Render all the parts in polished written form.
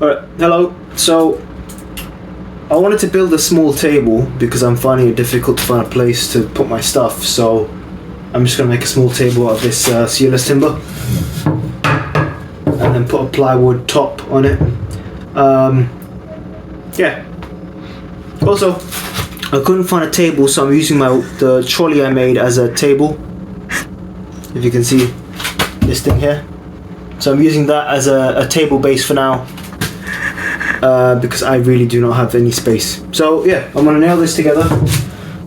Alright, hello. So, I wanted to build a small table because I'm finding it difficult to find a place to put my stuff, so I'm just going to make a small table out of this sealess timber and then put a plywood top on it. Yeah. Also, I couldn't find a table, so I'm using the trolley I made as a table. If you can see this thing here. So I'm using that as a table base for now. Because I really do not have any space. So yeah, I'm gonna nail this together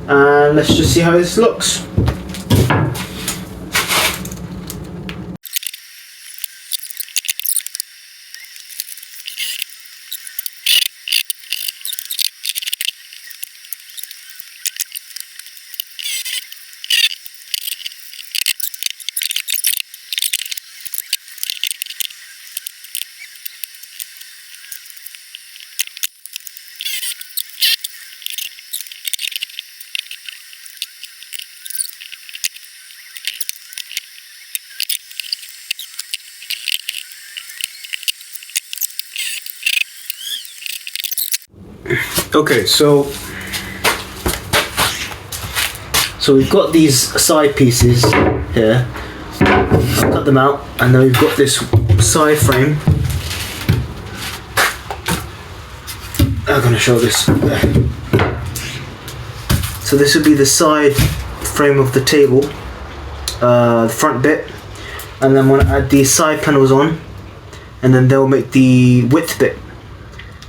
and let's just see how this looks. Okay, so we've got these side pieces here. I've cut them out, and then we've got this side frame. I'm gonna show this there. So this would be the side frame of the table, the front bit, and then I'm gonna add these side panels on, and then they'll make the width bit.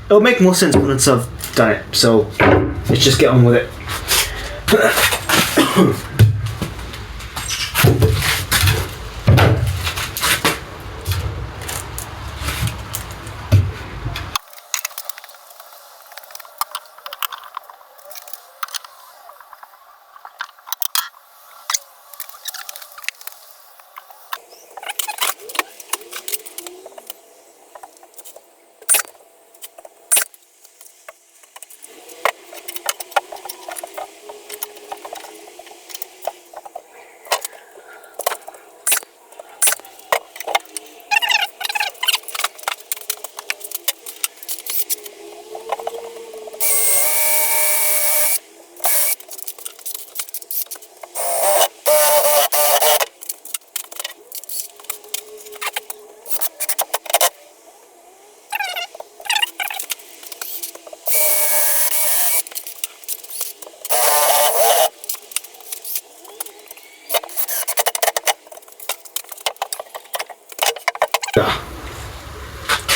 It'll make more sense once I've done it, so let's just get on with it.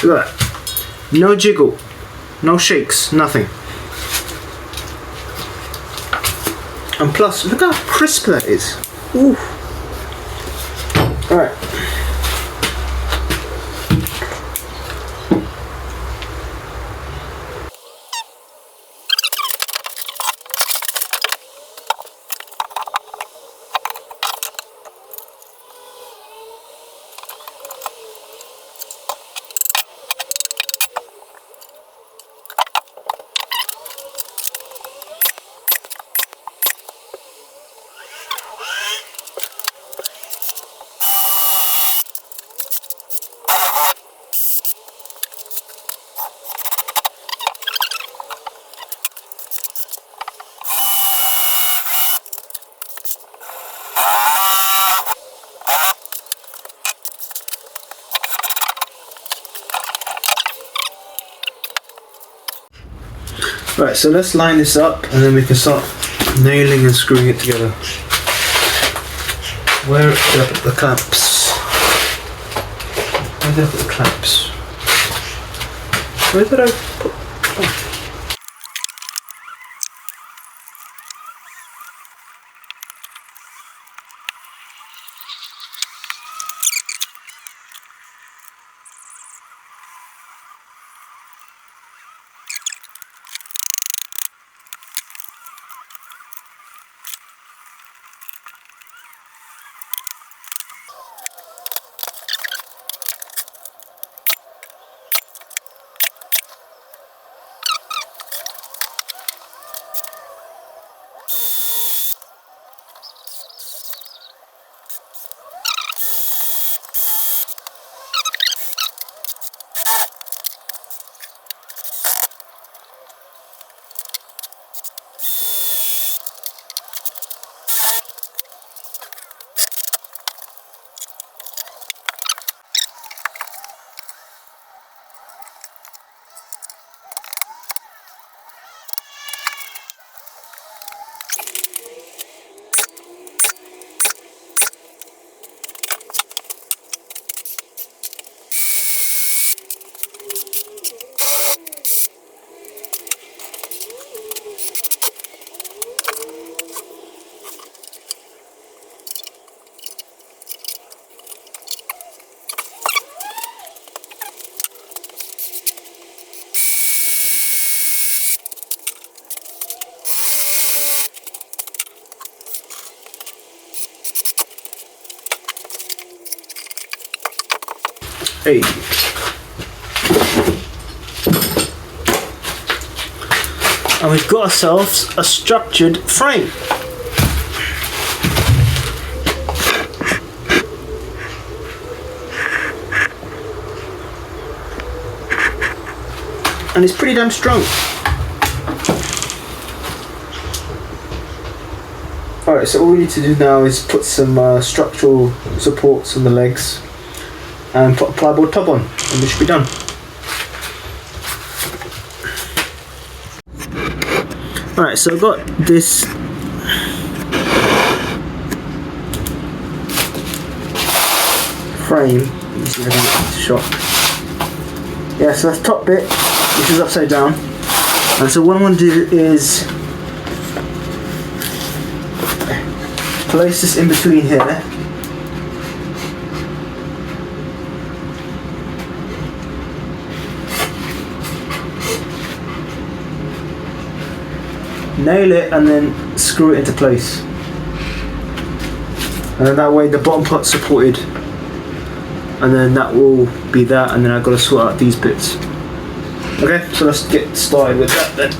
Look at that. No jiggle, no shakes, nothing. And plus, look how crisp that is. Ooh. Alright. Right, so let's line this up and then we can start nailing and screwing it together. Where did I put the clamps? Where did I put the clamps? Where did I put... Oh. Hey. And we've got ourselves a structured frame. And it's pretty damn strong. Alright, so all we need to do now is put some structural supports on the legs and put a plywood top on, and we should be done. Alright, so I've got this frame. Let me see if I can get this shot. Yeah, so that's the top bit, which is upside down. And so what I'm going to do is place this in between here. Nail it and then screw it into place. And then that way the bottom part's supported. And then that will be that, and then I've got to sort out these bits. Okay, so let's get started with that then.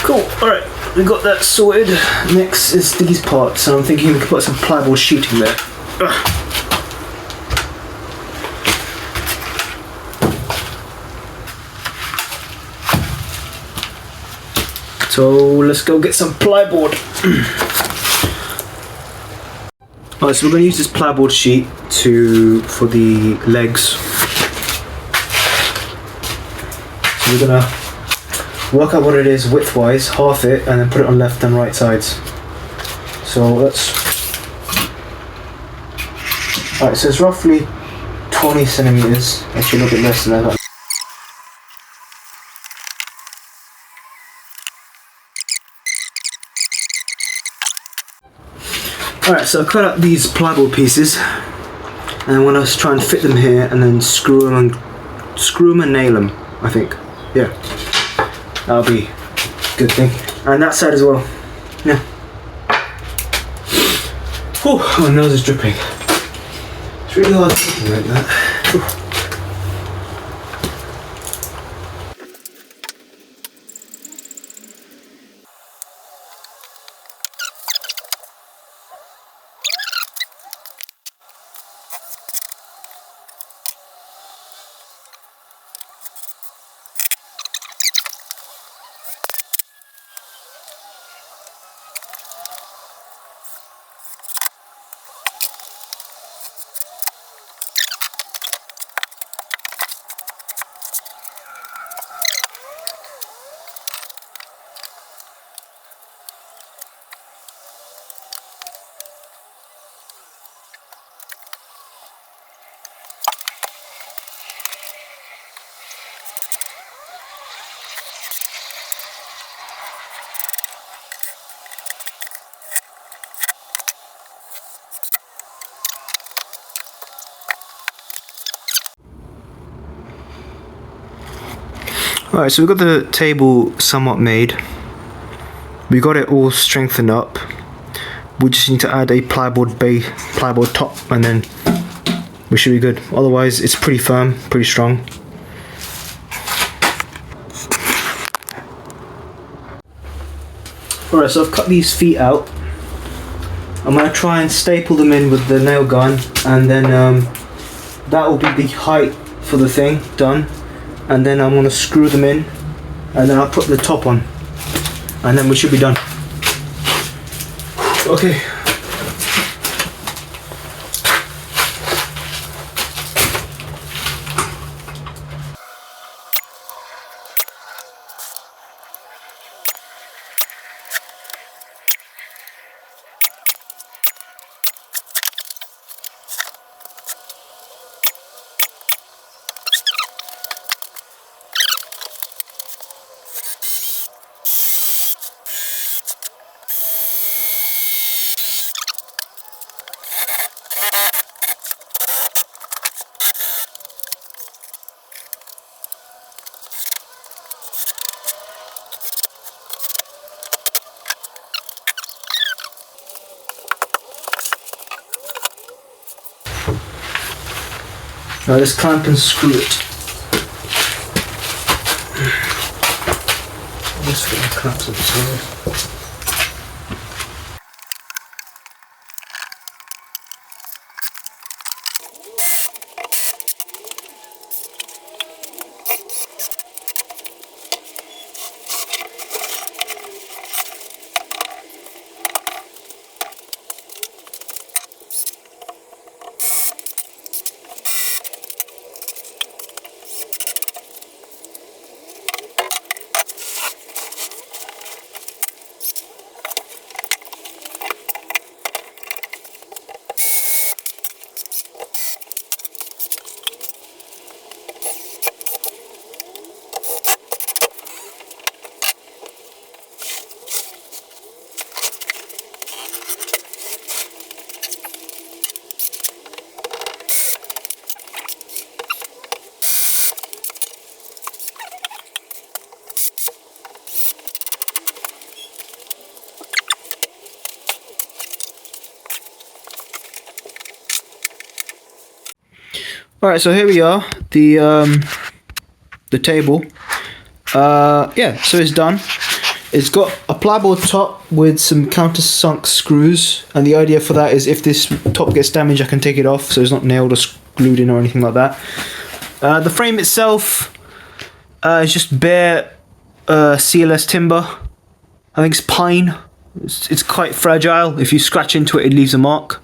Cool, alright, we got that sorted. Next is these parts, so I'm thinking we could put some plywood sheeting there. Ugh. So let's go get some plywood. Alright, so we're going to use this plywood sheet for the legs. So we're going to work out what it is width-wise, half it, and then put it on left and right sides. So let's... Alright, so it's roughly 20 centimeters, actually a little bit less than that. Alright, so I cut out these plywood pieces, and I want to try and fit them here, and then screw them and nail them, I think. Yeah. That'll be a good thing. And that side as well. Yeah. Whew, my nose is dripping. It's really hard sitting like that. Whew. Alright, so we've got the table somewhat made. We got it all strengthened up. we just need to add a plywood top, and then we should be good. Otherwise, it's pretty firm, pretty strong. Alright, so I've cut these feet out. I'm going to try and staple them in with the nail gun, and then that will be the height for the thing done. And then I'm going to screw them in, and then I'll put the top on, and then we should be done. Okay. Now let's clamp and screw it. Just get the clamps inside. Alright, so here we are, the table. Yeah, so it's done. It's got a plywood top with some countersunk screws, and the idea for that is if this top gets damaged, I can take it off, so it's not nailed or glued in or anything like that. The frame itself is just bare CLS timber. I think it's pine. It's quite fragile. If you scratch into it, it leaves a mark.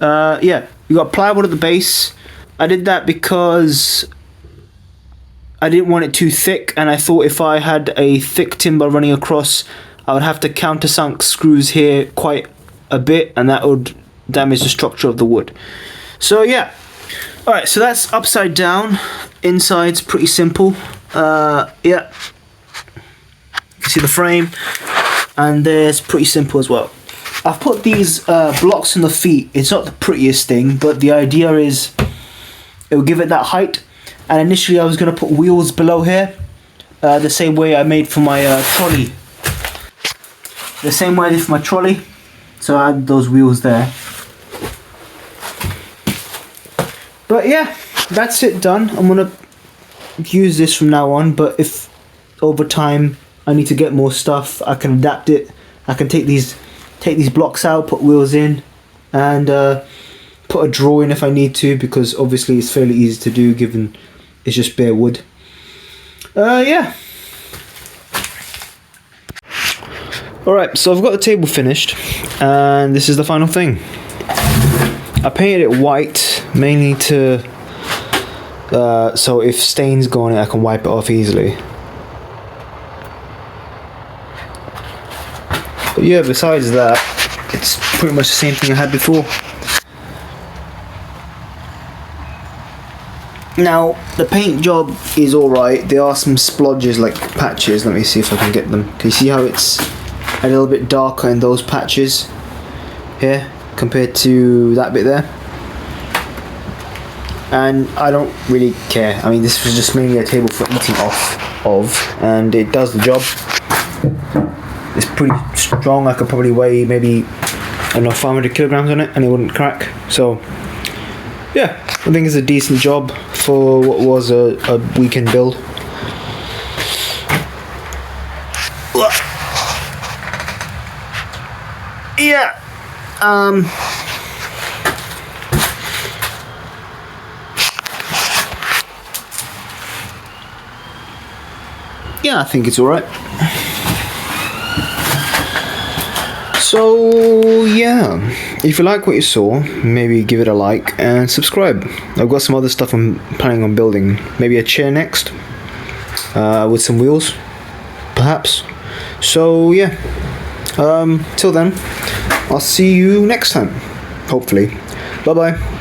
Yeah, you got plywood at the base. I did that because I didn't want it too thick, and I thought if I had a thick timber running across, I would have to countersunk screws here quite a bit, and that would damage the structure of the wood. So yeah, alright, so that's upside down. Inside's pretty simple. Yeah, you can see the frame, and there's pretty simple as well. I've put these blocks on the feet. It's not the prettiest thing, but the idea is it will give it that height. And initially I was going to put wheels below here, the same way I made for my trolley. The same way I did for my trolley. So I had those wheels there. But yeah, that's it done. I'm going to use this from now on, but if over time I need to get more stuff, I can adapt it. I can take these blocks out, put wheels in, and put a drawer in if I need to, because obviously it's fairly easy to do given it's just bare wood. Yeah. Alright, so I've got the table finished, and this is the final thing. I painted it white mainly to so if stains go on it, I can wipe it off easily. But yeah, besides that, it's pretty much the same thing I had before. Now, the paint job is alright. There are some splodges, like patches. Let me see if I can get them. Can you see how it's a little bit darker in those patches here compared to that bit there? And I don't really care. I mean, this was just mainly a table for eating off of, and it does the job. It's pretty strong. I could probably weigh maybe I don't know, 500 kilograms on it, and it wouldn't crack. So yeah, I think it's a decent job for what was a weekend build. Yeah. Yeah, I think it's alright. So yeah, if you like what you saw, maybe give it a like and subscribe. I've got some other stuff I'm planning on building. Maybe a chair next, with some wheels, perhaps. So yeah, till then, I'll see you next time, hopefully. Bye bye.